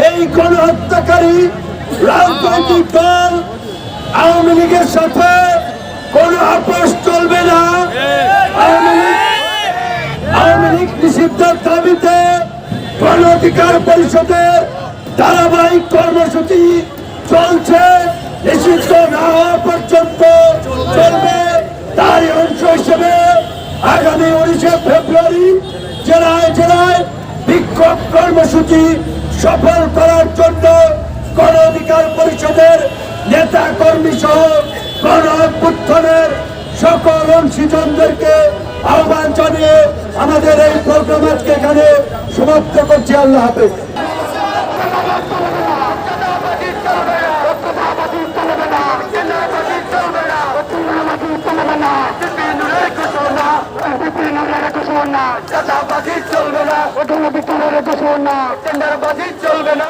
এই গণহত্যাকারী রাজনৈতিক দল আওয়ামী লীগের সাথে কোন আপোষ চলবে না। আওয়ামী লীগ নিষিদ্ধের দাবিতে গণ অধিকার পরিষদের ধারাবাহিক কর্মসূচি চলছে, নিষিদ্ধ না হওয়া পর্যন্ত চলবে। তারই অংশ হিসেবে আগামী 19 ফেব্রুয়ারি জেলায় জেলায় বিক্ষোভ কর্মসূচি সফল করার জন্য গণ অধিকার পরিষদের নেতা কর্মী সহ গণ অভ্যুত্থানের সকল অংশীজনদেরকে আহ্বান জানিয়ে আমাদের এই প্রোগ্রাম আজকে এখানে সমাপ্ত করছি। আল্লাহ হাফেজ। চলবে না, চলবে না।